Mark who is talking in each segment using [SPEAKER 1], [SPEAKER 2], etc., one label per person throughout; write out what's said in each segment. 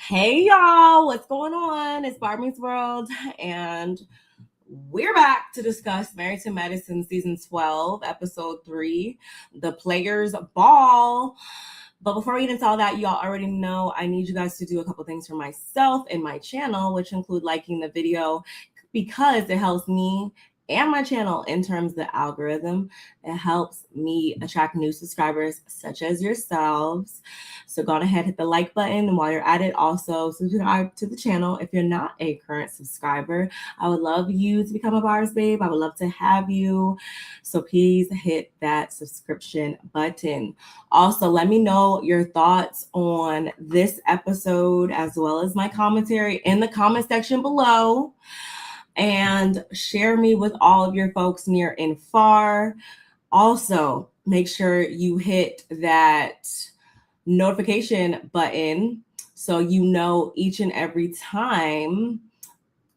[SPEAKER 1] Hey y'all, what's going on? It's BarbMeetsWorld, and we're back to discuss Married to Medicine Season 12, Episode 3, The Players Ball. But before we get into all that, y'all already know I need you guys to do a couple things for myself and my channel, which include liking the video because it helps me and my channel in terms of the algorithm. It helps me attract new subscribers such as yourselves. So go on ahead, hit the like button, and while you're at it, also subscribe to the channel if you're not a current subscriber. I would love you to become a Barb's babe. I would love to have you. So please hit that subscription button. Also, let me know your thoughts on this episode as well as my commentary in the comment section below. And share me with all of your folks near and far. Also, make sure you hit that notification button so you know each and every time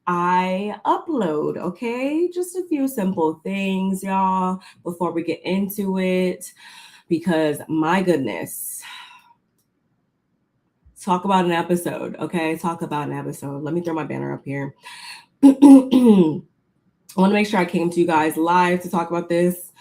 [SPEAKER 1] I upload, okay? Just a few simple things, y'all, before we get into it, because my goodness, talk about an episode, okay? Talk about an episode. Let me throw my banner up here. I want to make sure I came to you guys live to talk about this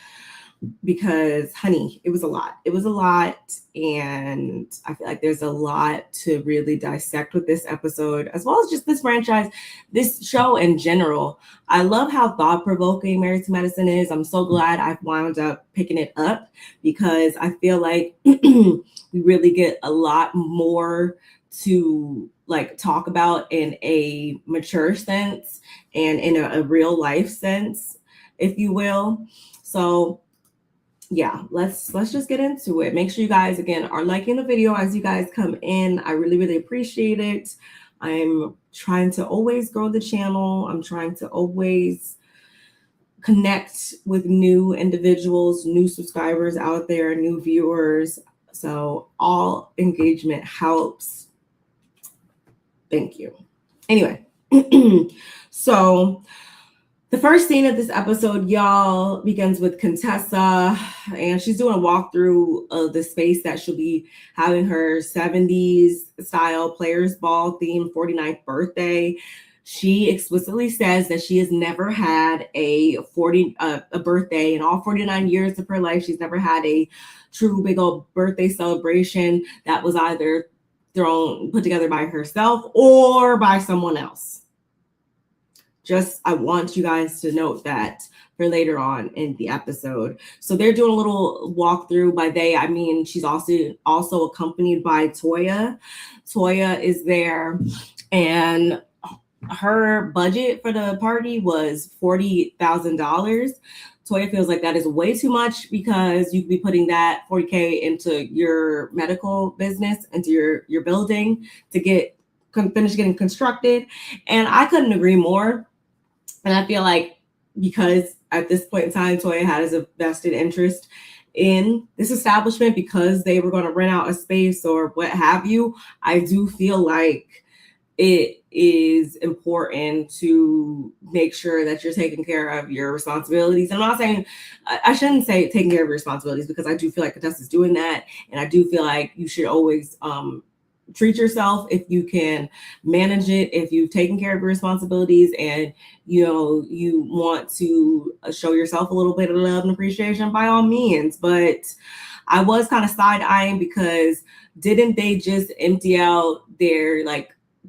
[SPEAKER 1] because, honey, it was a lot. It was a lot, and I feel like there's a lot to really dissect with this episode, as well as just this franchise, this show in general. I love how thought-provoking Married to Medicine is. I'm so glad I've wound up picking it up because I feel like we really get a lot more to like talk about in a mature sense and in a real life sense, if you will. So yeah, let's just get into it. Make sure you guys again are liking the video as you guys come in. I really appreciate it. I'm trying to always grow the channel. I'm trying to always connect with new individuals, new subscribers out there, new viewers. So all engagement helps. Thank you. Anyway, so the first scene of this episode, y'all, begins with Contessa, and she's doing a walkthrough of the space that she'll be having her 70s style players ball themed 49th birthday. She explicitly says that she has never had a birthday in all 49 years of her life. She's never had a true big old birthday celebration that was either put together by herself or by someone else. Just, I want you guys to note that for later on in the episode. So they're doing a little walkthrough. By they, I mean she's also accompanied by Toya. Toya is there, and her budget for the party was $40,000. Toya feels like that is way too much because you could be putting that $40K into your medical business, into your building to finish getting constructed. And I couldn't agree more. And I feel like because at this point in time, Toya has a vested interest in this establishment because they were going to rent out a space or what have you, I do feel like it is important to make sure that you're taking care of your responsibilities. And I'm not saying, I shouldn't say taking care of your responsibilities because I do feel like Contessa's doing that. And I do feel like you should always treat yourself if you can manage it, if you've taken care of your responsibilities and you want to show yourself a little bit of love and appreciation, by all means. But I was kind of side-eyeing because didn't they just empty out their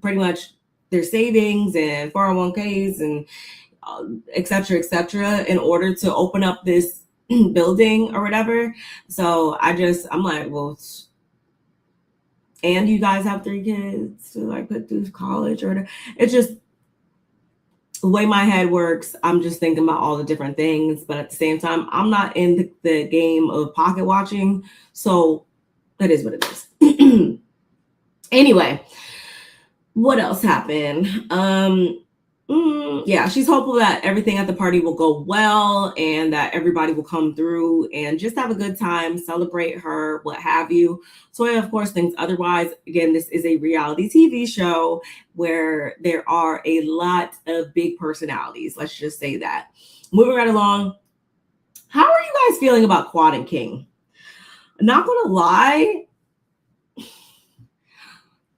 [SPEAKER 1] pretty much their savings and 401ks and et cetera, in order to open up this building or whatever? So I'm like, well, and you guys have 3 kids to put through college or whatever. It's just the way my head works. I'm just thinking about all the different things, but at the same time, I'm not in the game of pocket watching. So that is what it is. Anyway, what else happened? Yeah, she's hopeful that everything at the party will go well and that everybody will come through and just have a good time, celebrate her, what have you. Toya, of course, thinks otherwise. Again, this is a reality TV show where there are a lot of big personalities. Let's just say that. Moving right along, how are you guys feeling about Quad and King? I'm not gonna lie,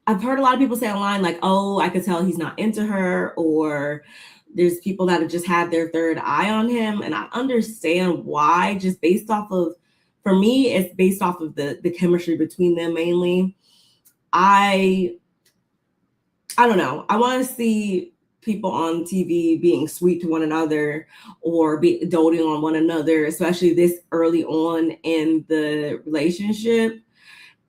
[SPEAKER 1] I've heard a lot of people say online, like, oh, I could tell he's not into her, or there's people that have just had their third eye on him. And I understand why, just based off of, for me, it's based off of the chemistry between them mainly. I don't know. I want to see people on TV being sweet to one another or be doting on one another, especially this early on in the relationship.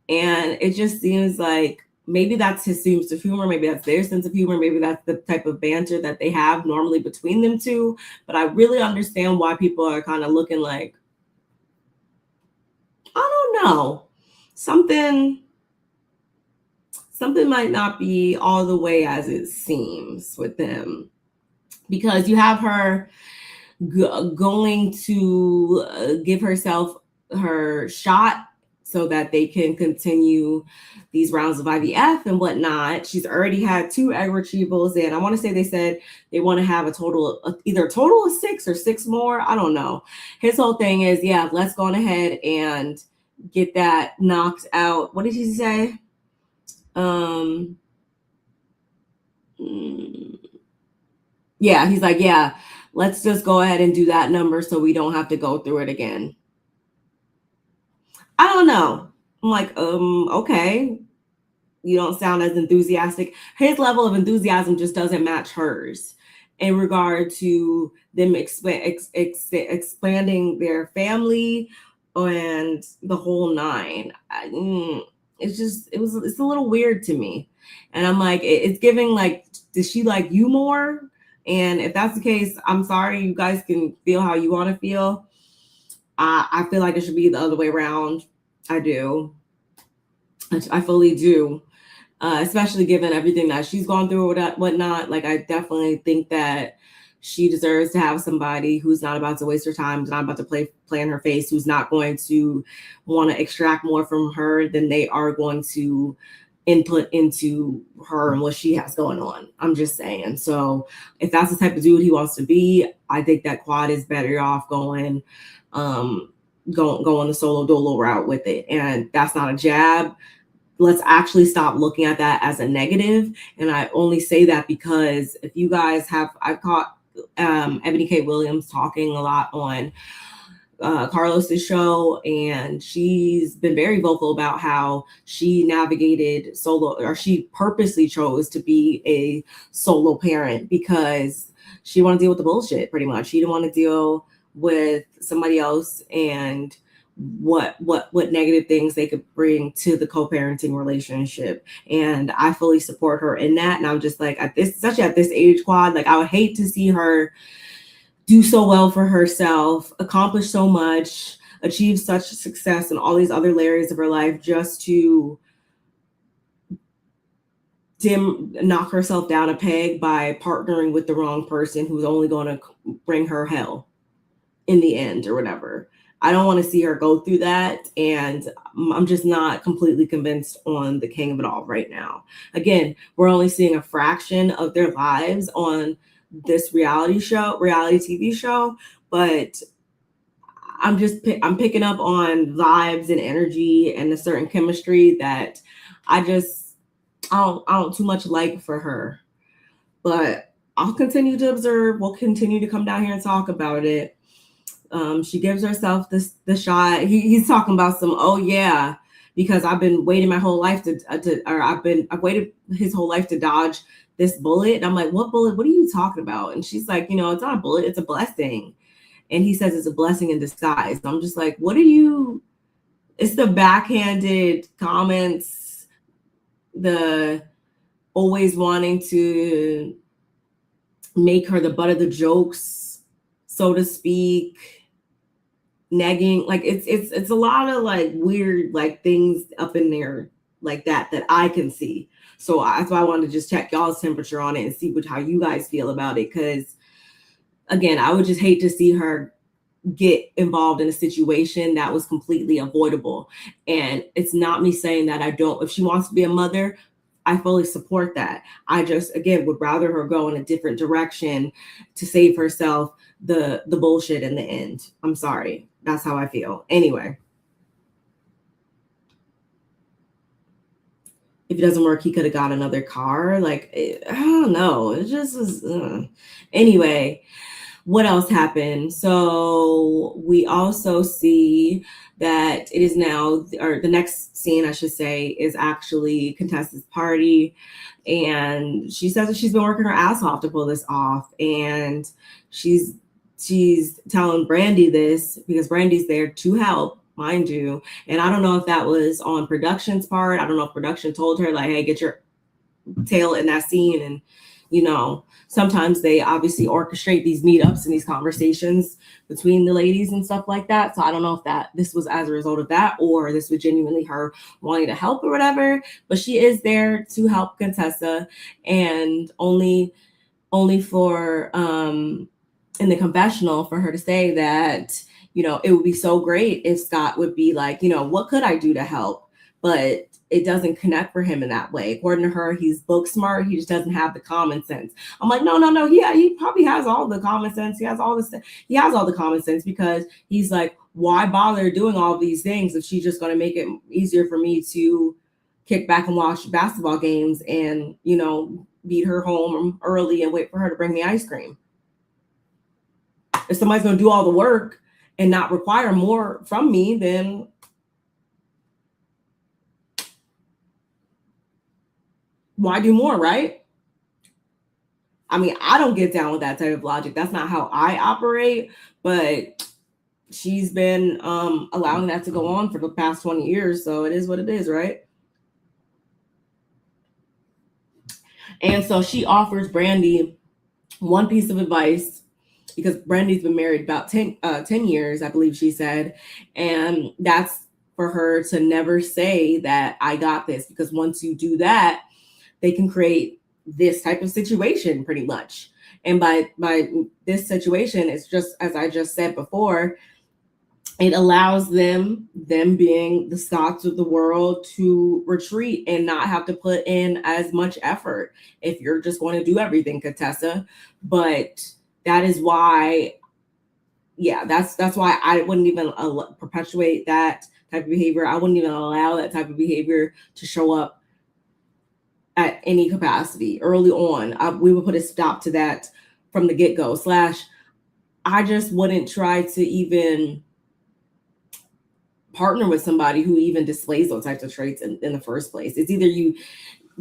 [SPEAKER 1] And it just seems like maybe that's his sense of humor, maybe that's their sense of humor, maybe that's the type of banter that they have normally between them two. But I really understand why people are kind of looking like, I don't know, something might not be all the way as it seems with them, because you have her going to give herself her shot so that they can continue these rounds of IVF and whatnot. She's already had 2 egg retrievals, and I want to say they said they want to have either a total of 6 or 6 more. I don't know. His whole thing is, yeah, let's go on ahead and get that knocked out. What did he say? Yeah, he's like, yeah, let's just go ahead and do that number so we don't have to go through it again. I don't know. I'm like, okay. You don't sound as enthusiastic. His level of enthusiasm just doesn't match hers in regard to them expanding their family and the whole 9. It's a little weird to me. And I'm like, it's giving like, does she like you more? And if that's the case, I'm sorry, you guys can feel how you want to feel. I feel like it should be the other way around. I do. I fully do. Especially given everything that she's gone through or whatnot. Like, I definitely think that she deserves to have somebody who's not about to waste her time, who's not about to play in her face, who's not going to want to extract more from her than they are going to input into her and what she has going on. I'm just saying. So if that's the type of dude he wants to be, I think that Quad is better off going the solo dolo route with it. And that's not a jab. Let's actually stop looking at that as a negative. And I only say that because if you guys I've caught Ebony K. Williams talking a lot on Carlos's show, and she's been very vocal about how she navigated solo, or she purposely chose to be a solo parent because she wanted to deal with the bullshit. Pretty much, she didn't want to deal with somebody else and what negative things they could bring to the co-parenting relationship. And I fully support her in that. And I'm just like, especially at this age, Quad, like, I would hate to see her do so well for herself, accomplish so much, achieve such success in all these other areas of her life, just to knock herself down a peg by partnering with the wrong person who's only going to bring her hell in the end or whatever. I don't want to see her go through that. And I'm just not completely convinced on the king of it all right now. Again, we're only seeing a fraction of their lives on this reality TV show, but I'm picking up on vibes and energy and a certain chemistry that I don't too much like for her. But I'll continue to observe. We'll continue to come down here and talk about it. She gives herself the shot. He's talking about some, oh yeah, because I've been waiting my whole life I've waited his whole life to dodge this bullet. And I'm like, what bullet? What are you talking about? And she's like, it's not a bullet, it's a blessing. And he says it's a blessing in disguise. And I'm just like, it's the backhanded comments, the always wanting to make her the butt of the jokes, so to speak, negging. Like, it's a lot of like weird like things up in there like that I can see. So that's why I wanted to just check y'all's temperature on it and see how you guys feel about it. Because again, I would just hate to see her get involved in a situation that was completely avoidable. And it's not me saying that if she wants to be a mother, I fully support that. I just, again, would rather her go in a different direction to save herself the bullshit in the end. I'm sorry. That's how I feel. Anyway. if it doesn't work, he could have got another car. Like, I don't know. It just was. Anyway, what else happened? So we also see that it is now, or the next scene, I should say, is actually Contessa's party. And she says that she's been working her ass off to pull this off. And she's telling Brandi this because Brandi's there to help, mind you. And I don't know if that was on production's part. I don't know if production told her, like, hey, get your tail in that scene. And, you know, sometimes they obviously orchestrate these meetups and these conversations between the ladies and stuff like that. So I don't know if this was as a result of that, or this was genuinely her wanting to help or whatever. But she is there to help Contessa, and only for in the confessional for her to say that, you know, it would be so great if Scott would be like, you know, what could I do to help? But it doesn't connect for him in that way. According to her, he's book smart. He just doesn't have the common sense. I'm like, no. He probably has all the common sense. He has all the common sense, because he's like, why bother doing all these things if she's just going to make it easier for me to kick back and watch basketball games and, you know, beat her home early and wait for her to bring me ice cream. If somebody's going to do all the work and not require more from me, then why do more, right? I mean, I don't get down with that type of logic. That's not how I operate, but she's been allowing that to go on for the past 20 years. So it is what it is, right? And so she offers Brandi one piece of advice, because Brandi's been married about 10 years, I believe she said. And that's for her to never say that I got this, because once you do that, they can create this type of situation pretty much. And by this situation, it's just, as I just said before, it allows them being the Scotts of the world, to retreat and not have to put in as much effort if you're just going to do everything, Contessa. But that is why, that's why I wouldn't even perpetuate that type of behavior. I wouldn't even allow that type of behavior to show up at any capacity early on. We would put a stop to that from the get-go. / I just wouldn't try to even partner with somebody who even displays those types of traits in the first place. It's either you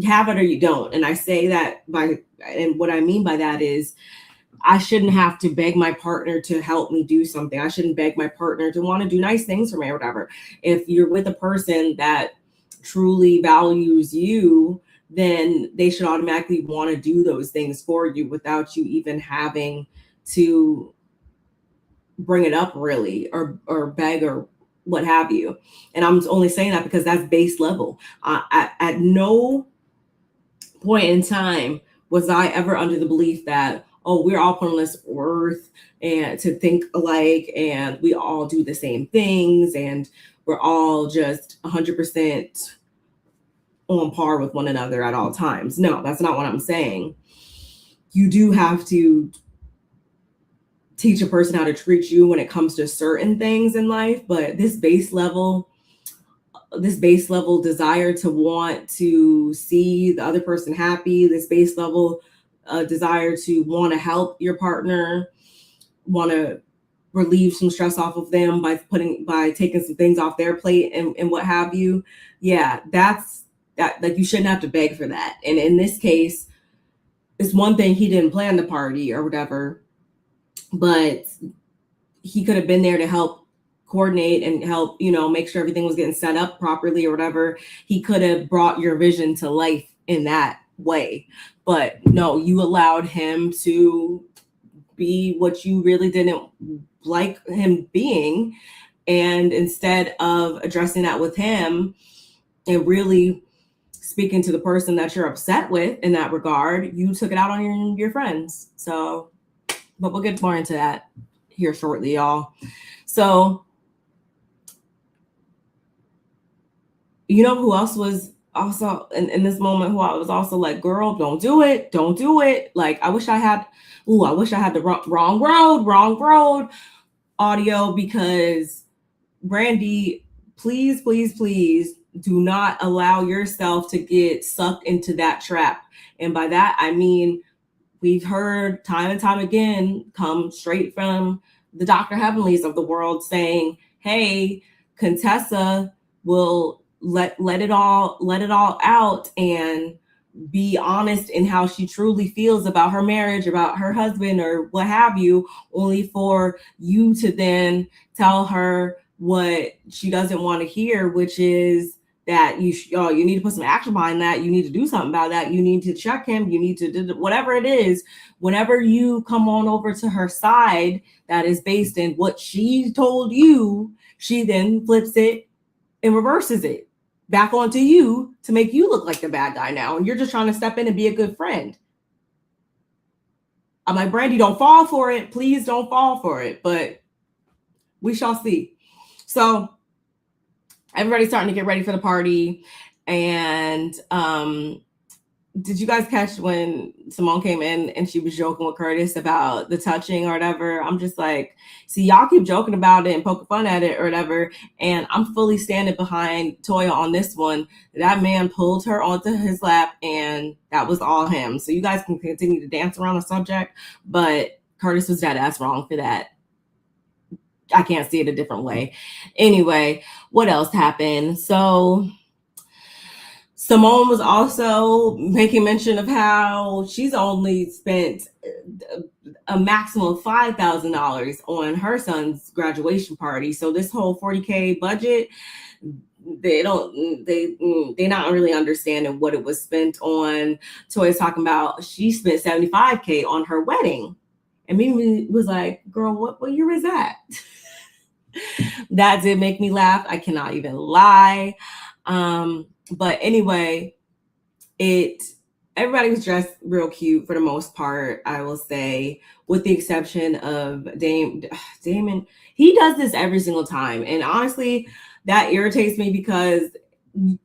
[SPEAKER 1] have it or you don't. And I say that and what I mean by that is, I shouldn't have to beg my partner to help me do something. I shouldn't beg my partner to want to do nice things for me or whatever. If you're with a person that truly values you, then they should automatically want to do those things for you without you even having to bring it up, really, or beg or what have you. And I'm only saying that because that's base level. At no point in time was I ever under the belief that, oh, we're all put on this earth and to think alike, and we all do the same things, and we're all just 100% on par with one another at all times. No, that's not what I'm saying. You do have to teach a person how to treat you when it comes to certain things in life, but this base level desire to want to see the other person happy, this base level desire to want to help your partner, want to relieve some stress off of them by taking some things off their plate and what have you. Yeah, that's that. Like, you shouldn't have to beg for that. And in this case, it's one thing he didn't plan the party or whatever, but he could have been there to help coordinate and help, make sure everything was getting set up properly or whatever. He could have brought your vision to life in that way. But no, you allowed him to be what you really didn't like him being. And instead of addressing that with him and really speaking to the person that you're upset with in that regard, you took it out on your friends. So, but we'll get more into that here shortly, y'all. So, you know who else was also in this moment, who I was also like, girl, don't do it. Like, I wish I had the wrong road audio, because Brandi, please Do not allow yourself to get sucked into that trap. And by that, I mean, we've heard time and time again, come straight from the Dr. Heavenlies of the world saying, hey, Contessa will let it all out and be honest in how she truly feels about her marriage, about her husband, or what have you, only for you to then tell her what she doesn't want to hear, which is that you need to put some action behind that. You need to do something about that. You need to check him. You need to do whatever it is. Whenever you come on over to her side, that is based in what she told you, she then flips it and reverses it back onto you to make you look like the bad guy now. And you're just trying to step in and be a good friend. I'm like, Brandi, don't fall for it. Please don't fall for it. But we shall see. So everybody's starting to get ready for the party. And did you guys catch when Simone came in and she was joking with Curtis about the touching or whatever? I'm just like, see, y'all keep joking about it and poking fun at it or whatever. And I'm fully standing behind Toya on this one. That man pulled her onto his lap and that was all him. So you guys can continue to dance around the subject, but Curtis was dead ass wrong for that. I can't see it a different way. Anyway, what else happened? So Simone was also making mention of how she's only spent a maximum of $5,000 on her son's graduation party. So this whole $40K budget, they're not really understanding what it was spent on. Toya's talking about she spent $75K on her wedding. And Mimi was like, girl, what year is that? That did make me laugh. I cannot even lie. But anyway, everybody was dressed real cute for the most part, I will say, with the exception of Damon. He does this every single time. And honestly, that irritates me because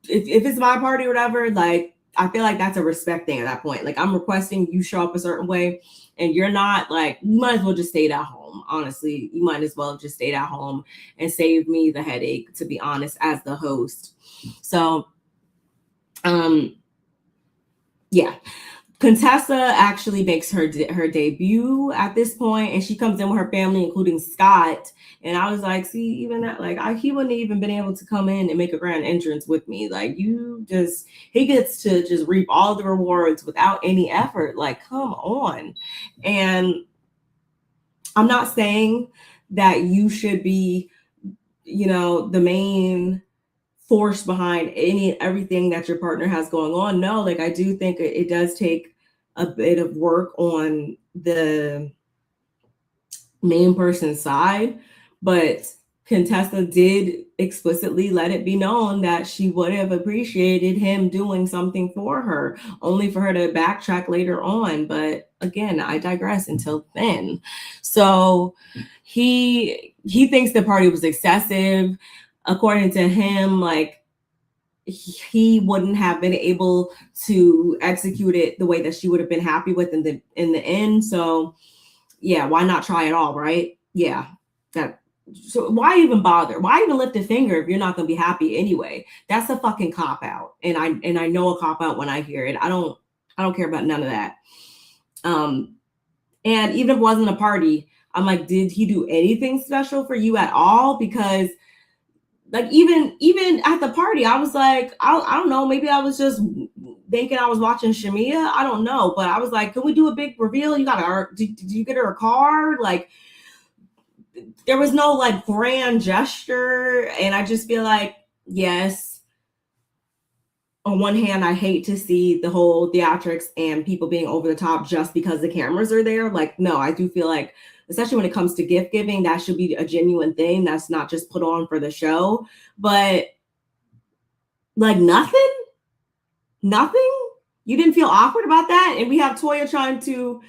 [SPEAKER 1] if it's my party or whatever, like, I feel like that's a respect thing at that point. Like, I'm requesting you show up a certain way and you're not, like, you might as well just stay at home. Honestly, you might as well just stay at home and save me the headache, to be honest, as the host. So, yeah, Contessa actually makes her debut at this point, and she comes in with her family, including Scott. And I was like, see, even that, like, he wouldn't have even been able to come in and make a grand entrance with me. Like, he gets to just reap all the rewards without any effort. Like, come on. And I'm not saying that you should be, the main force behind everything that your partner has going on. No, like, I do think it does take a bit of work on the main person's side, but Contessa did explicitly let it be known that she would have appreciated him doing something for her, only for her to backtrack later on. But again, I digress until then. So he thinks the party was excessive. According to him, like, he wouldn't have been able to execute it the way that she would have been happy with in the end. So yeah, why not try it all, right? Yeah. So why even bother? Why even lift a finger if you're not going to be happy anyway? That's a fucking cop out. And I know a cop out when I hear it. I don't care about none of that. And even if it wasn't a party, I'm like, did he do anything special for you at all? Because, like, even at the party, I was like, I don't know, maybe I was just thinking I was watching Shamia. I don't know, but I was like, can we do a big reveal? Did you get her a card? Like, there was no, like, grand gesture. And I just feel like, yes, on one hand, I hate to see the whole theatrics and people being over the top just because the cameras are there. Like, no, I do feel like, especially when it comes to gift giving, that should be a genuine thing. That's not just put on for the show. But, like, nothing? You didn't feel awkward about that? And we have Toya trying to,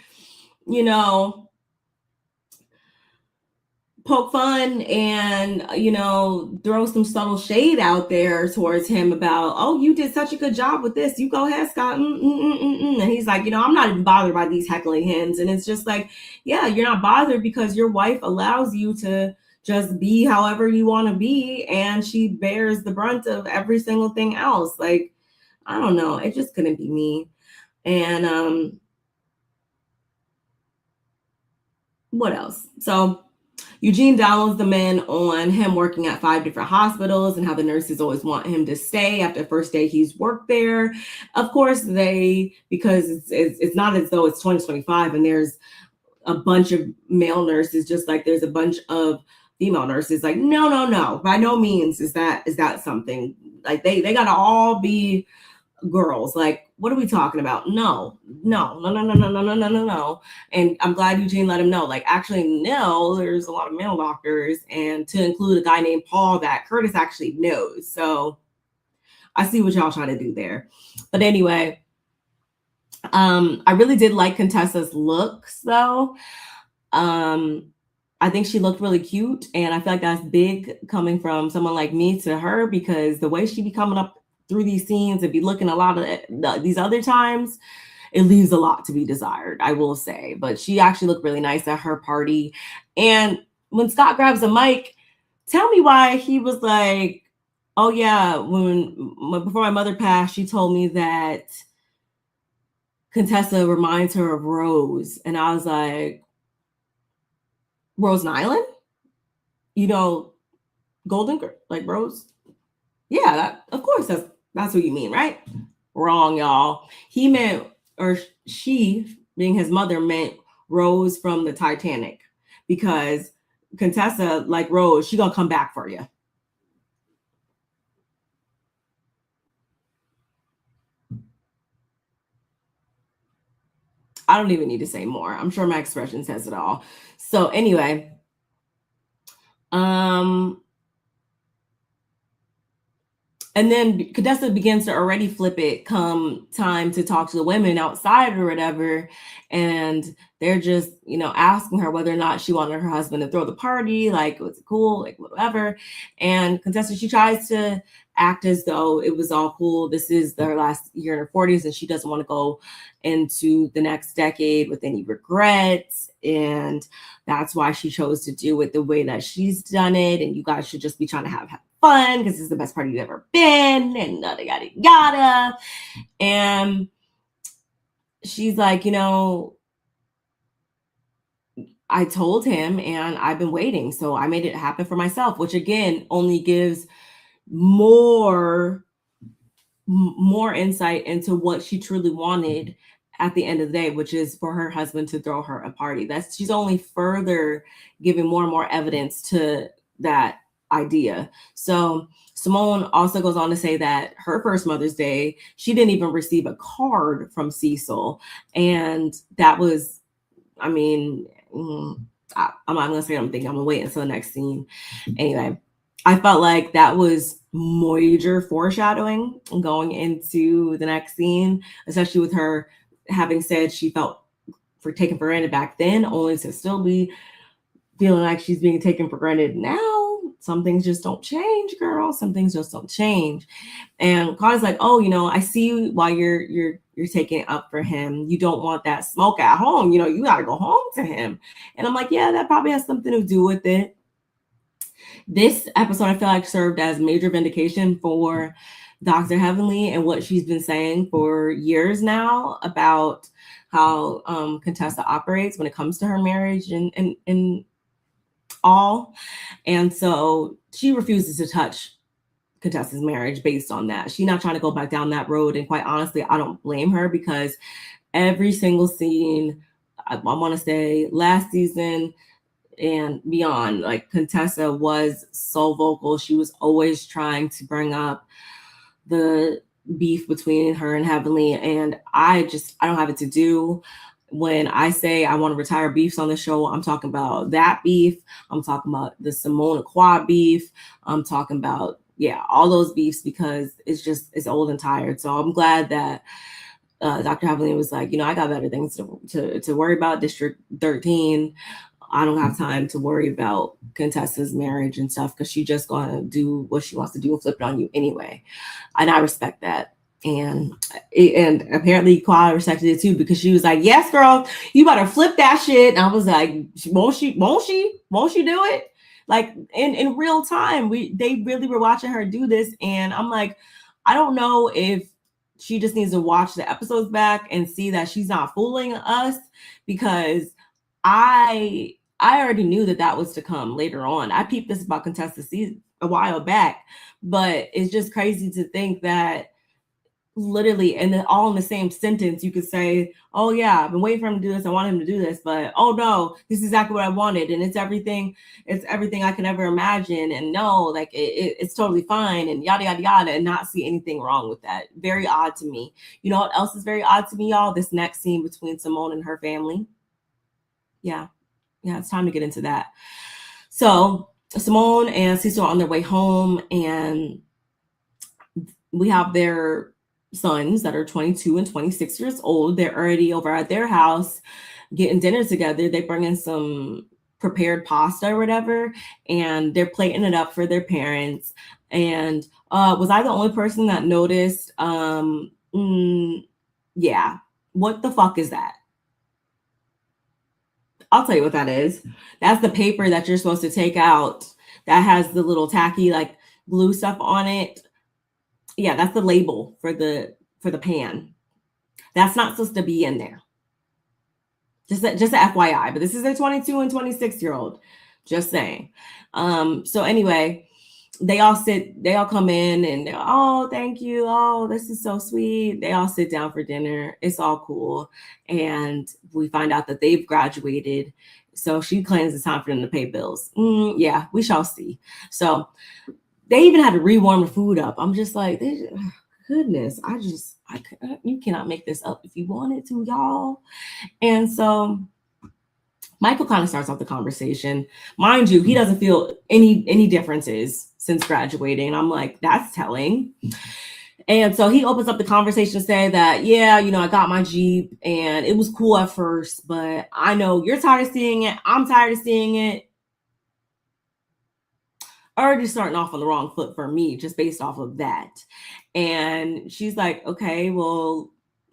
[SPEAKER 1] poke fun and, throw some subtle shade out there towards him about, oh, you did such a good job with this. You go ahead, Scott. And he's like, I'm not even bothered by these heckling hens. And it's just like, yeah, you're not bothered because your wife allows you to just be however you want to be, and she bears the brunt of every single thing else. Like, I don't know, it just couldn't be me. And what else? So Eugene downloads the men on him working at 5 different hospitals and how the nurses always want him to stay after the first day he's worked there. Of course, because it's not as though it's 2025 and there's a bunch of male nurses, just like there's a bunch of female nurses. Like, no, by no means is that something. Like, they gotta all be girls. Like, what are we talking about? No. And I'm glad Eugene let him know. Like, actually, no, there's a lot of male doctors, and to include a guy named Paul that Curtis actually knows. So I see what y'all trying to do there. But anyway, I really did like Contessa's looks, though. I think she looked really cute, and I feel like that's big coming from someone like me to her, because the way she be coming up through these scenes and be looking a lot of these other times, it leaves a lot to be desired, I will say. But she actually looked really nice at her party. And when Scott grabs a mic, tell me why he was like, oh yeah, before my mother passed, she told me that Contessa reminds her of Rose. And I was like, Rose Nyland? You know, Golden Girl, like Rose? Yeah, that, of course, that's what you mean, right? Wrong, y'all. He meant, or she, being his mother, meant Rose from the Titanic, because Contessa, like Rose, she gonna come back for you. I don't even need to say more. I'm sure my expression says it all. So anyway, and then Contessa begins to already flip it come time to talk to the women outside or whatever. And they're just, asking her whether or not she wanted her husband to throw the party. Like, was it cool? Like, whatever. And Contessa, she tries to act as though it was all cool. This is their last year in her 40s, and she doesn't want to go into the next decade with any regrets. And that's why she chose to do it the way that she's done it. And you guys should just be trying to have fun, because this is the best party you've ever been, and yada yada yada. And she's like, I told him, and I've been waiting, so I made it happen for myself, which again only gives more insight into what she truly wanted at the end of the day, which is for her husband to throw her a party. She's only further giving more and more evidence to that idea. So Simone also goes on to say that her first Mother's Day, she didn't even receive a card from Cecil. And that was, I'm not gonna say I'm gonna wait until the next scene. Anyway, I felt like that was major foreshadowing going into the next scene, especially with her having said she felt taken for granted back then, only to still be feeling like she's being taken for granted now. Some things just don't change, girl. Some things just don't change. And Connor's like, oh, I see why you're taking it up for him. You don't want that smoke at home. You got to go home to him. And I'm like, yeah, that probably has something to do with it. This episode, I feel like, served as major vindication for Dr. Heavenly and what she's been saying for years now about how Contessa operates when it comes to her marriage and all. And so she refuses to touch Contessa's marriage based on that. She's not trying to go back down that road. And quite honestly, I don't blame her, because every single scene, I want to say last season and beyond, like, Contessa was so vocal. She was always trying to bring up the beef between her and Heavenly. And I don't have it to do. When I say I want to retire beefs on the show, I'm talking about that beef. I'm talking about the Simone Aqua beef. I'm talking about, all those beefs, because it's old and tired. So I'm glad that Dr. Heavenly was like, I got better things to worry about. District 13. I don't have time to worry about Contessa's marriage and stuff, because she just gonna do what she wants to do and flip it on you anyway. And I respect that. And apparently Quad respected it too, because she was like, yes, girl, you better flip that shit. And I was like, won't she do it? like in real time. They really were watching her do this, and I'm like, I don't know if she just needs to watch the episodes back and see that she's not fooling us, because I already knew that was to come later on. I peeped this about Contessa season a while back, but it's just crazy to think that literally, and then all in the same sentence, you could say, oh yeah, I've been waiting for him to do this, I want him to do this, but oh no, this is exactly what I wanted, and it's everything I could ever imagine, and no, like it's totally fine, and yada yada yada, and not see anything wrong with that. Very odd to me. You know what else is very odd to me, y'all? This next scene between Simone and her family. Yeah, it's time to get into that. So Simone and Cecil are on their way home, and we have their sons that are 22 and 26 years old. They're already over at their house getting dinner together. They bring in some prepared pasta or whatever, and they're plating it up for their parents. And was I the only person that noticed? Yeah, what the fuck is that? I'll tell you what that is. That's the paper that you're supposed to take out that has the little tacky like glue stuff on it. Yeah, that's the label for the pan. That's not supposed to be in there. Just a FYI, but this is a 22 and 26-year-old. Just saying. So anyway, they all come in and they're, oh, thank you. Oh, this is so sweet. They all sit down for dinner. It's all cool. And we find out that they've graduated. So she claims it's time for them to pay bills. Yeah, we shall see. So they even had to rewarm the food up. I'm just like, goodness, you cannot make this up if you wanted to, y'all. And so Michael kind of starts off the conversation. Mind you, he doesn't feel any differences since graduating. And I'm like, that's telling. And so he opens up the conversation to say that, yeah, I got my Jeep and it was cool at first, but I know you're tired of seeing it. I'm tired of seeing it. Already starting off on the wrong foot for me, just based off of that. And she's like, okay, well,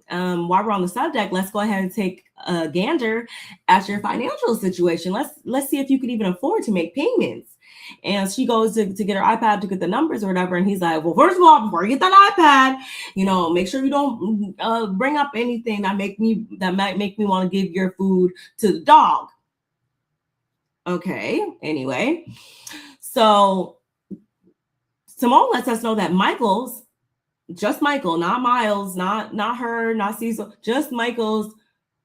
[SPEAKER 1] while we're on the subject, let's go ahead and take a gander at your financial situation. Let's see if you could even afford to make payments. And she goes to get her iPad to get the numbers or whatever. And he's like, well, first of all, before you get that iPad, make sure you don't bring up anything that might make me want to give your food to the dog. Okay, anyway. So Simone lets us know that just Michael, not Miles, not her, not Cecil, just Michael's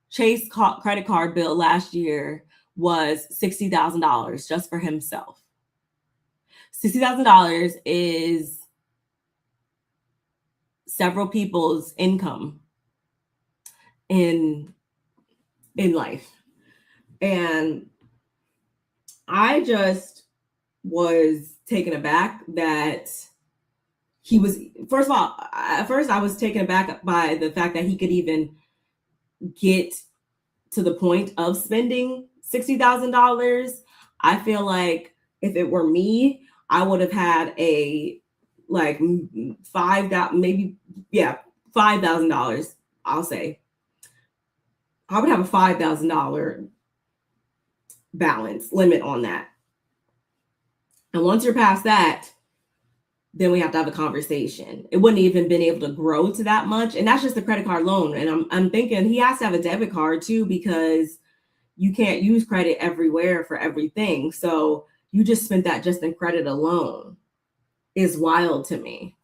[SPEAKER 1] Chase credit card bill last year was $60,000 just for himself. $60,000 is several people's income in life. And I just was taken aback that he was, first of all, at first I was taken aback by the fact that he could even get to the point of spending $60,000. I feel like if it were me, I would have had a like $5,000. I'll say I would have a $5,000 balance limit on that. And once you're past that, then we have to have a conversation. It wouldn't even been able to grow to that much. And that's just the credit card loan. And I'm thinking he has to have a debit card too, because you can't use credit everywhere for everything. So you just spent that just in credit alone is wild to me.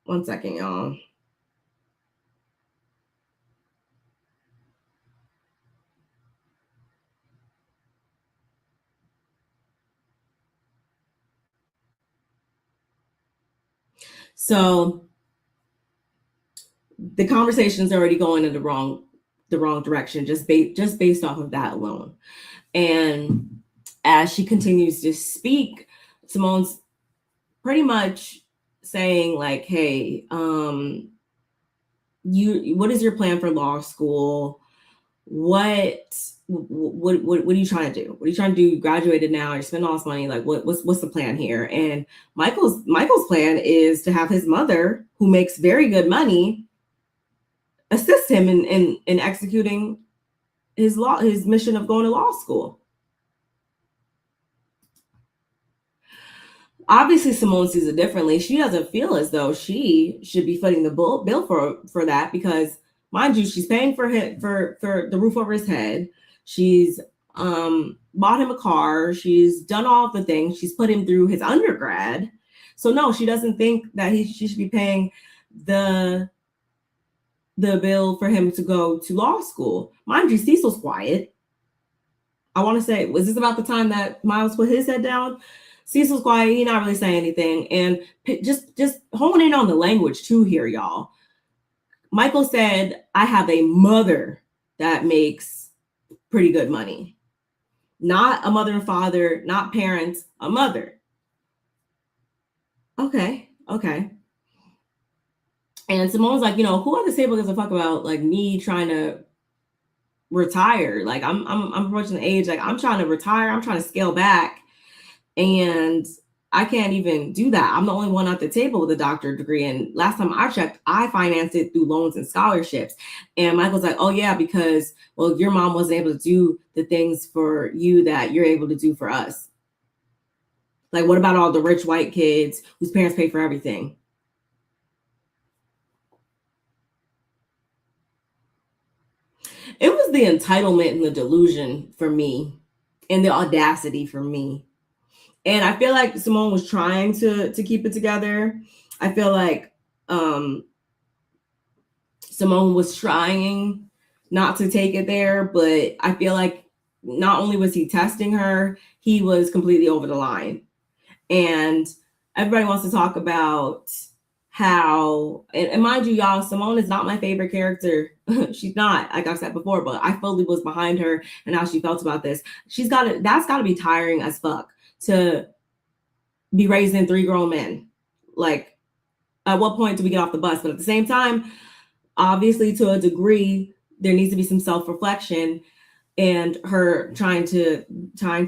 [SPEAKER 1] One second, y'all. So the conversation is already going in the wrong direction, just based off of that alone. And as she continues to speak, Simone's pretty much saying like, hey, what is your plan for law school? What are you trying to do? What are you trying to do? You graduated now, you're spending all this money. Like what's the plan here? And Michael's plan is to have his mother, who makes very good money, assist him in executing his mission of going to law school. Obviously, Simone sees it differently. She doesn't feel as though she should be footing the bill for that because, mind you, she's paying for the roof over his head. She's bought him a car. She's done all of the things. She's put him through his undergrad. So no, she doesn't think that she should be paying the bill for him to go to law school. Mind you, Cecil's quiet. I want to say, was this about the time that Miles put his head down? Cecil's quiet. He's not really saying anything. And just hone in on the language too here, y'all. Michael said, I have a mother that makes pretty good money. Not a mother and father, not parents, a mother. Okay. And Simone's like, who at the table gives a fuck about like me trying to retire? Like I'm approaching the age, like I'm trying to retire, I'm trying to scale back. And I can't even do that. I'm the only one at the table with a doctorate degree. And last time I checked, I financed it through loans and scholarships. And Michael's like, oh yeah, because, well, your mom wasn't able to do the things for you that you're able to do for us. Like, what about all the rich white kids whose parents pay for everything? It was the entitlement and the delusion for me and the audacity for me. And I feel like Simone was trying to keep it together. I feel like Simone was trying not to take it there, but I feel like not only was he testing her, he was completely over the line. And everybody wants to talk about how, and mind you, y'all, Simone is not my favorite character. She's not, like I said before, but I fully was behind her and how she felt about this. That's got to be tiring as fuck to be raising 3 grown men. Like, at what point do we get off the bus? But at the same time, obviously, to a degree, there needs to be some self-reflection and her trying to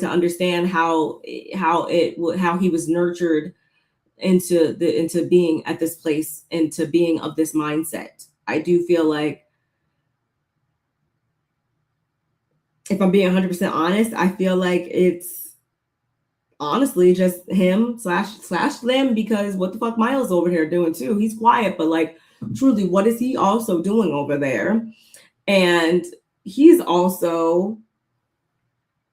[SPEAKER 1] understand how he was nurtured into being at this place, into being of this mindset. I do feel like, if I'm being 100% honest, I feel like it's honestly just him slash them, because what the fuck Miles over here doing too? He's quiet, but like truly, what is he also doing over there? And he's also,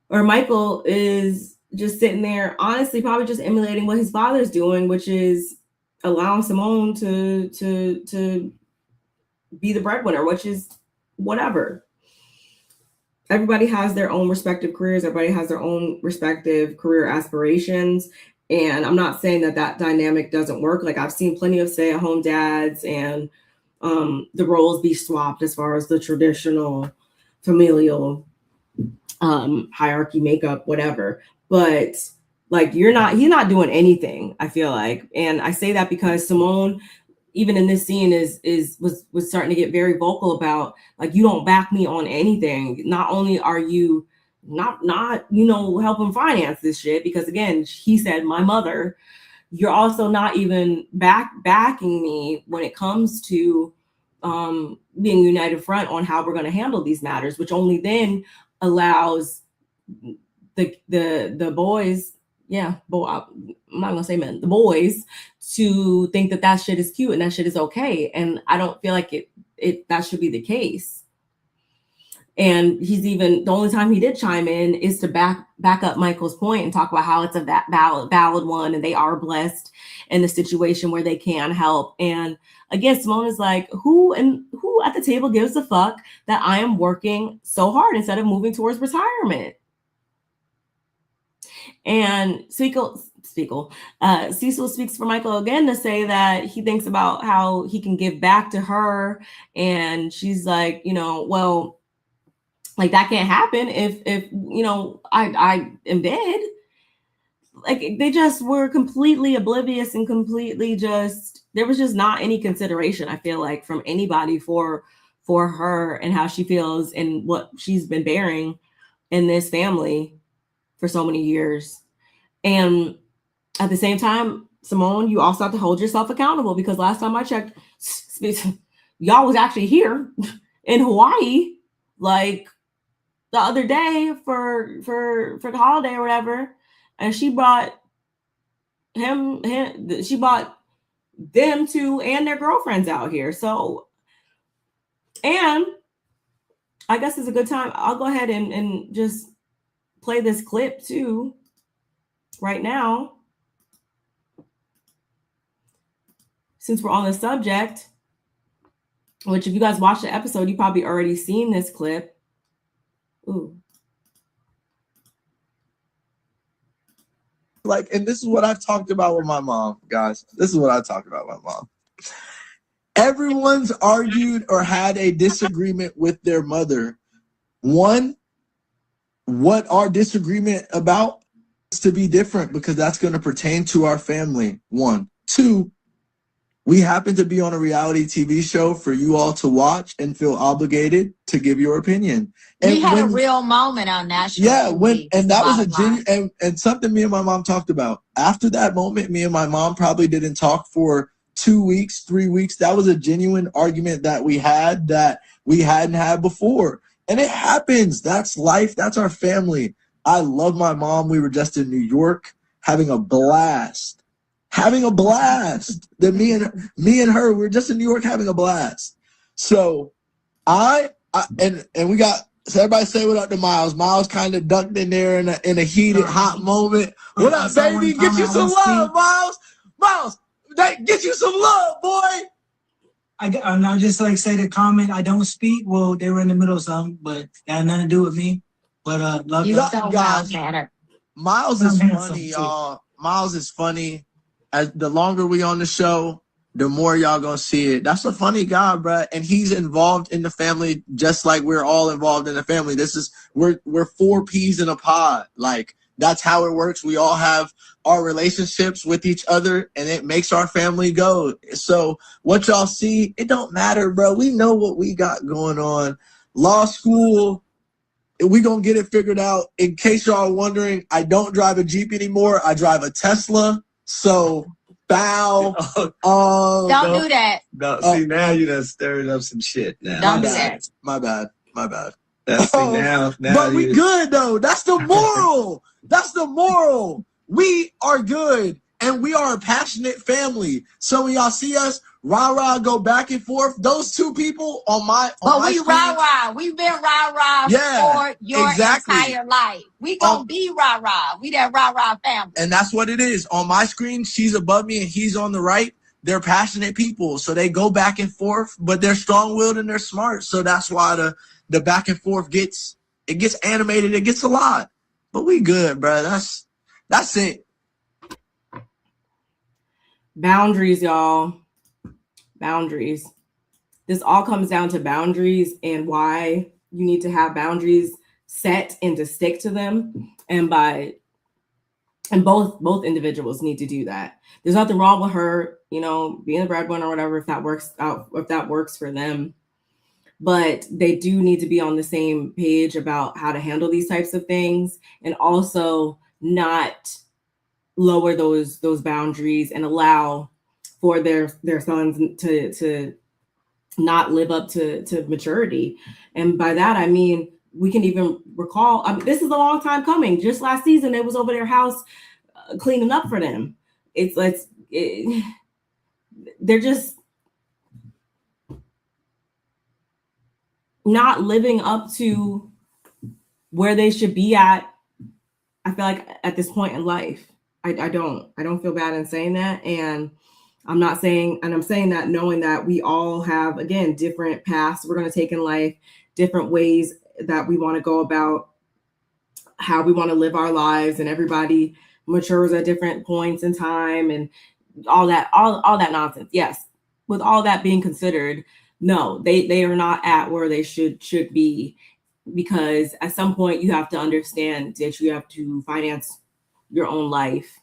[SPEAKER 1] or Michael is just sitting there, honestly, probably just emulating what his father's doing, which is allowing Simone to be the breadwinner, which is whatever. Everybody has their own respective careers. Everybody has their own respective career aspirations. And I'm not saying that dynamic doesn't work. Like, I've seen plenty of stay-at-home dads and the roles be swapped as far as the traditional familial hierarchy makeup, whatever. But like, he's not doing anything, I feel like. And I say that because Simone, even in this scene, was starting to get very vocal about, like, you don't back me on anything. Not only are you not helping finance this shit, because again, he said my mother, you're also not even backing me when it comes to being united front on how we're going to handle these matters, which only then allows the boys, I'm not gonna say men, the boys, to think that shit is cute and that shit is okay. And I don't feel like that should be the case. And he's even, the only time he did chime in is to back up Michael's point and talk about how it's a valid one, and they are blessed in the situation where they can help. And again, Simone is like, who at the table gives a fuck that I am working so hard instead of moving towards retirement? And Cecil speaks for Michael again to say that he thinks about how he can give back to her. And she's like, well, like, that can't happen if I am dead. Like, they just were completely oblivious and completely there was just not any consideration, I feel like, from anybody for her and how she feels and what she's been bearing in this family for so many years. And at the same time, Simone, you also have to hold yourself accountable, because last time I checked, y'all was actually here in Hawaii. Like, the other day for the holiday or whatever, and she brought she brought them two and their girlfriends out here. So, and I guess it's a good time. I'll go ahead and just play this clip too right now, since we're on the subject, which if you guys watched the episode, you probably already seen this clip. Ooh.
[SPEAKER 2] Like, and this is what I've talked about with my mom, guys. This is what I talked about with my mom. Everyone's argued or had a disagreement with their mother. One, what our disagreement about is to be different because that's going to pertain to our family. One. Two, we happen to be on a reality TV show for you all to watch and feel obligated to give your opinion. And
[SPEAKER 3] we had a real moment on national TV.
[SPEAKER 2] And that was a genuine, and something me and my mom talked about. After that moment, me and my mom probably didn't talk for 2 weeks, 3 weeks. That was a genuine argument that we had that we hadn't had before. And it happens. That's life. That's our family. I love my mom. We were just in New York having a blast. That me and her, we were just in New York having a blast. So and we got, so everybody say what up to Miles. Miles kind of ducked in there in a heated, hot moment. What up, baby? Get you some love, Miles. Miles, get you some love, boy.
[SPEAKER 4] I'll just like say the comment. I don't speak. Well, they were in the middle of something, but that had nothing to do with me. But love
[SPEAKER 3] you. Guys,
[SPEAKER 2] Miles is funny, y'all. Miles is funny. As the longer we on the show, the more y'all gonna see it. That's a funny guy, bro, and he's involved in the family just like we're all involved in the family. We're 4 peas in a pod. Like, that's how it works. We all have our relationships with each other, and it makes our family go. So what y'all see, it don't matter, bro. We know what we got going on. Law school, we gonna get it figured out. In case y'all are wondering, I don't drive a Jeep anymore. I drive a Tesla. So bow.
[SPEAKER 3] Don't do that.
[SPEAKER 5] No, see, now you done stirred up some shit. Now.
[SPEAKER 3] Don't do that.
[SPEAKER 2] My bad.
[SPEAKER 5] Now
[SPEAKER 2] but we good though. That's the moral. That's the moral. We are good, and we are a passionate family. So when y'all see us rah-rah go back and forth, those two people on my
[SPEAKER 3] we rah-rah. We've been rah-rah for your entire life. We gonna be rah-rah. We that rah-rah family.
[SPEAKER 2] And that's what it is. On my screen, she's above me and he's on the right. They're passionate people, so they go back and forth, but they're strong-willed and they're smart. So that's why the back and forth gets animated. It gets a lot. But we good, bro. That's it.
[SPEAKER 1] Boundaries, y'all. Boundaries. This all comes down to boundaries and why you need to have boundaries set and to stick to them. And both individuals need to do that. There's nothing wrong with her, being a breadwinner or whatever, if that works for them. But they do need to be on the same page about how to handle these types of things, and also not lower those boundaries and allow for their sons to not live up to maturity. And by that, I mean, we can even recall, this is a long time coming. Just last season, it was over their house cleaning up for them. They're just not living up to where they should be at. I feel like at this point in life, I don't feel bad in saying that. And I'm saying that knowing that we all have, again, different paths we're going to take in life, different ways that we want to go about how we want to live our lives, and everybody matures at different points in time and all that nonsense. Yes. With all that being considered, no, they are not at where they should be, because at some point you have to understand that you have to finance your own life.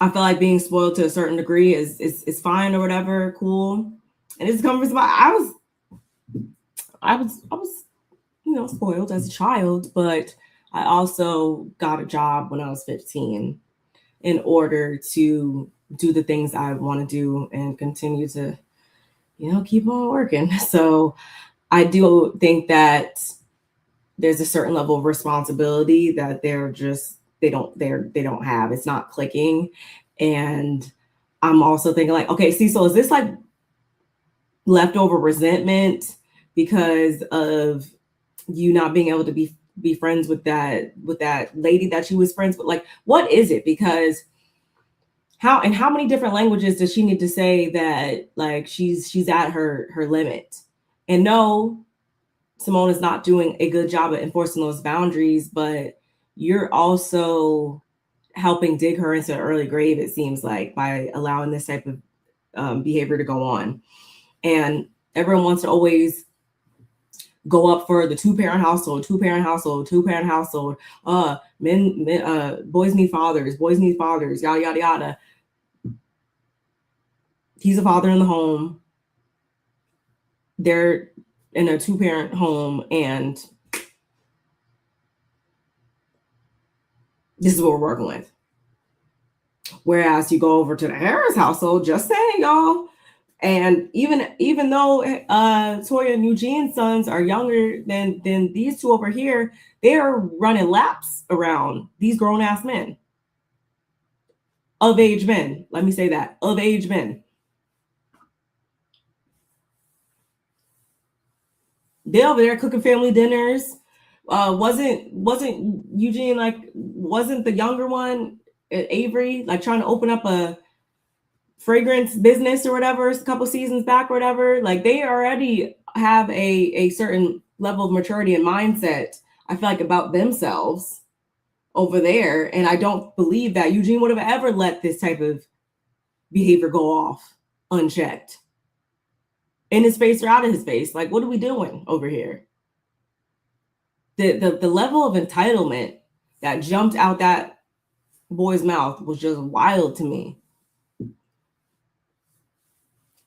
[SPEAKER 1] I feel like being spoiled to a certain degree is fine or whatever, cool. And it's coming from I was spoiled as a child, but I also got a job when I was 15 in order to do the things I want to do and continue to, keep on working. So I do think that there's a certain level of responsibility that they don't have. It's not clicking. And I'm also thinking like, okay, so is this like leftover resentment because of you not being able to be friends with that lady that she was friends with? Like, what is it? Because how many different languages does she need to say that like she's at her limit? And no, Simone is not doing a good job at enforcing those boundaries, but you're also helping dig her into an early grave, it seems like, by allowing this type of behavior to go on. And everyone wants to always go up for the two-parent household, boys need fathers, yada, yada, yada. He's a father in the home. They're in a two-parent home, and this is what we're working with. Whereas you go over to the Harris household, just saying, y'all, and even though Toya and Eugene's sons are younger than these two over here, they are running laps around these grown-ass men. Of age men. Let me say that. Of age men. They're over there cooking family dinners. Wasn't Eugene wasn't the younger one at Avery like trying to open up a fragrance business or whatever a couple seasons back or whatever? Like they already have a certain level of maturity and mindset, I feel like, about themselves over there. And I don't believe that Eugene would have ever let this type of behavior go off unchecked. In his face or out of his face. Like, what are we doing over here? The level of entitlement that jumped out that boy's mouth was just wild to me.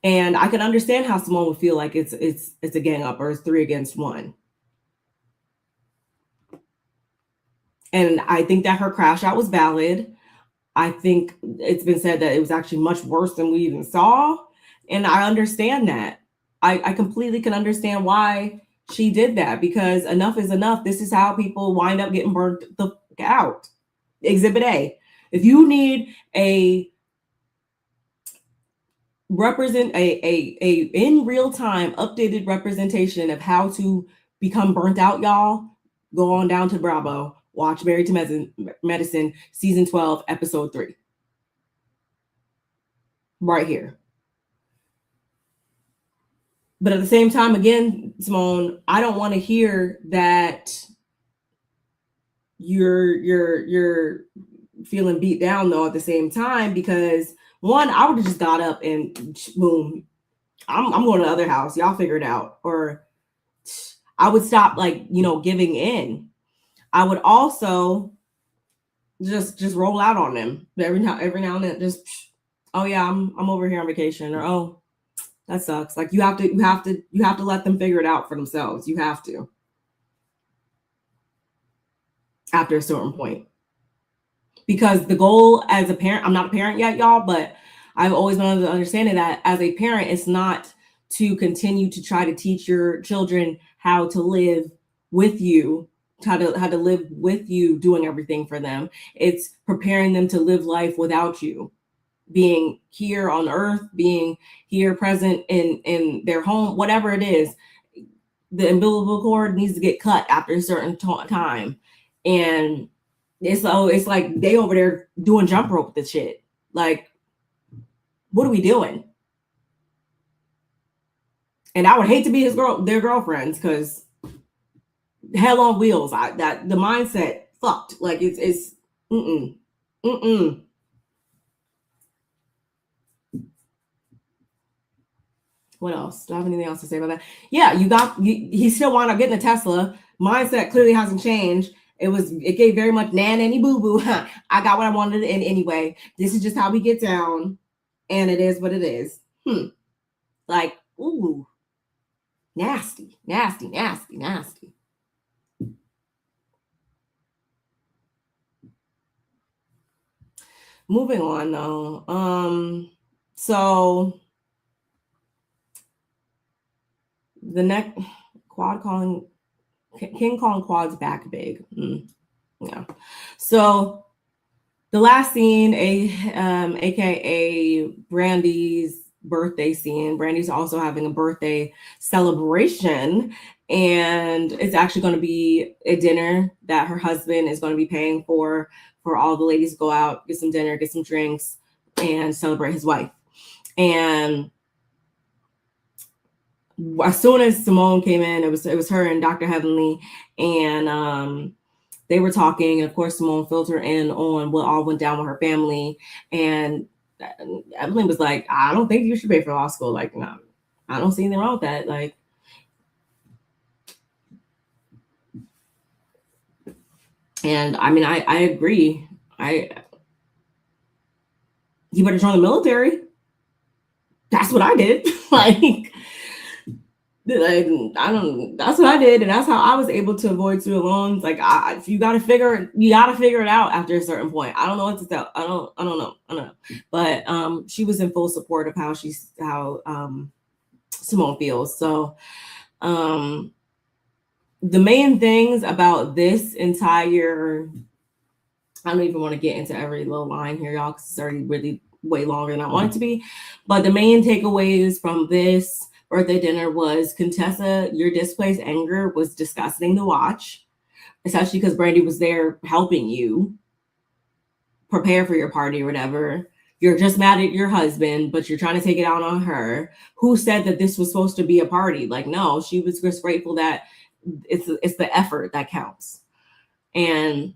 [SPEAKER 1] And I can understand how Simone would feel like it's a gang up or it's 3 against 1. And I think that her crash out was valid. I think it's been said that it was actually much worse than we even saw. And I understand that. I completely can understand why she did that, because enough is enough. This is how people wind up getting burnt the fuck out. Exhibit A. If you need a in real time updated representation of how to become burnt out, y'all, go on down to Bravo. Watch Married to Medicine, season 12, episode 3. Right here. But at the same time, again, Simone, I don't want to hear that you're feeling beat down though at the same time, because one, I would have just got up and boom, I'm going to the other house. Y'all figure it out. Or I would stop giving in. I would also just roll out on them every now and then. Just, oh yeah, I'm over here on vacation, or oh, that sucks. Like you have to let them figure it out for themselves. You have to. After a certain point. Because the goal as a parent, I'm not a parent yet, y'all, but I've always been under the understanding that as a parent, it's not to continue to try to teach your children how to live with you, how to live with you, doing everything for them. It's preparing them to live life without you, being here on earth, being here present in their home, whatever it is. The umbilical cord needs to get cut after a certain time. And it's like they over there doing jump rope with the shit. Like, what are we doing? And I would hate to be their girlfriends, because hell on wheels. That the mindset fucked. Like it's What else? Do I have anything else to say about that? Yeah, he still wound up getting a Tesla. Mindset clearly hasn't changed. It gave very much nan any boo boo. I got what I wanted in anyway. This is just how we get down, and it is what it is. Like, ooh, nasty. Moving on though. So The next King calling Quad's back big. Yeah. So the last scene, aka Brandi's birthday scene. Brandi's also having a birthday celebration, and it's actually going to be a dinner that her husband is going to be paying for all the ladies to go out, get some dinner, get some drinks, and celebrate his wife. And as soon as Simone came in, it was her and Dr. Heavenly, and they were talking. And of course, Simone filled her in on what all went down with her family. And Evelyn was like, I don't think you should pay for law school. Like, no, I don't see anything wrong with that. Like, and I mean, I agree. You better join the military. That's what I did. That's what I did, and that's how I was able to avoid student loans. Like, you gotta figure it out after a certain point. I don't know what to tell. I don't know. But she was in full support of how Simone feels. So the main things about this entire, I don't even want to get into every little line here, y'all, because it's already really way longer than I want it to be. But the main takeaways from this birthday dinner was, Contessa, your displaced anger was disgusting to watch, especially because Brandi was there helping you prepare for your party or whatever. You're just mad at your husband, but you're trying to take it out on her. Who said that this was supposed to be a party? Like, no, she was just grateful that it's the effort that counts. And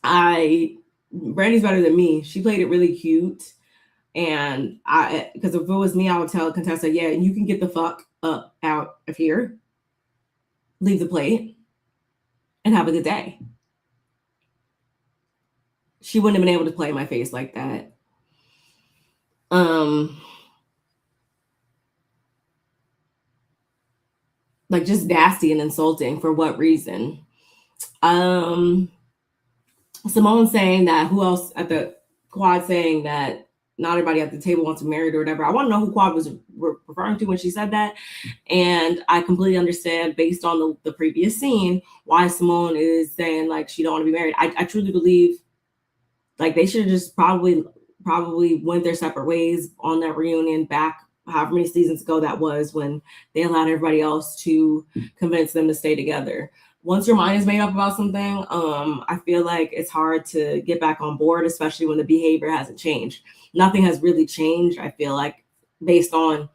[SPEAKER 1] Brandi's better than me. She played it really cute. And because if it was me, I would tell Contessa, yeah, you can get the fuck up out of here, leave the plate, and have a good day. She wouldn't have been able to play in my face like that. Like, just nasty and insulting. For what reason? Simone saying that, who else at the quad saying that not everybody at the table wants to be married or whatever. I want to know who Quad was referring to when she said that. And I completely understand, based on the previous scene, why Simone is saying like she don't want to be married. I truly believe like they should have just probably went their separate ways on that reunion back however many seasons ago that was, when they allowed everybody else to convince them to stay together. Once your mind is made up about something, I feel like it's hard to get back on board, especially when the behavior hasn't changed. Nothing has really changed, I feel like, based on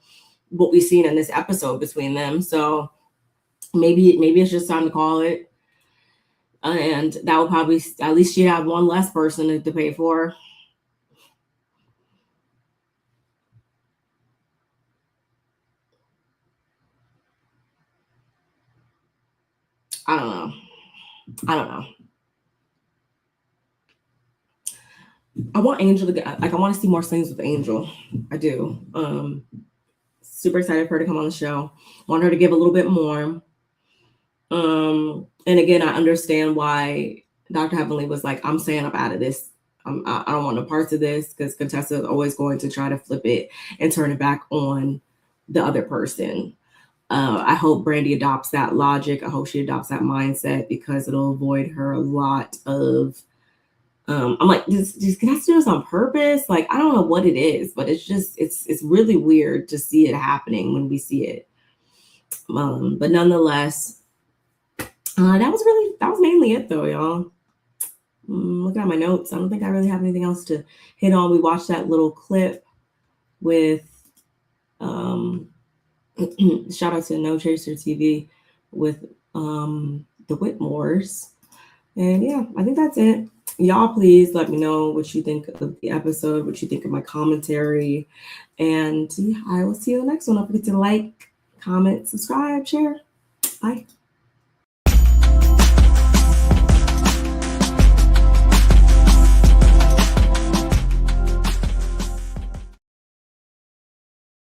[SPEAKER 1] what we've seen in this episode between them. So maybe it's just time to call it. And that will probably, at least she'd have one less person to pay for. I don't know. I want Angel to get, like, I want to see more scenes with Angel. I do. Super excited for her to come on the show. Want her to give a little bit more. And again, I understand why Dr. Heavenly was like, I'm saying I'm out of this. I don't want no parts of this, because Contessa is always going to try to flip it and turn it back on the other person. I hope Brandi adopts that logic. I hope she adopts that mindset, because it'll avoid her a lot of, I'm like, does Contessa do this on purpose? Like, I don't know what it is, but it's just, it's really weird to see it happening when we see it. But nonetheless, that was mainly it though, y'all. Looking at my notes, I don't think I really have anything else to hit on. We watched that little clip with, shout out to No Chaser TV with the Whitmores. And yeah, I think that's it. Y'all, please let me know what you think of the episode, what you think of my commentary. And yeah, I will see you in the next one. Don't forget to like, comment, subscribe, share. Bye.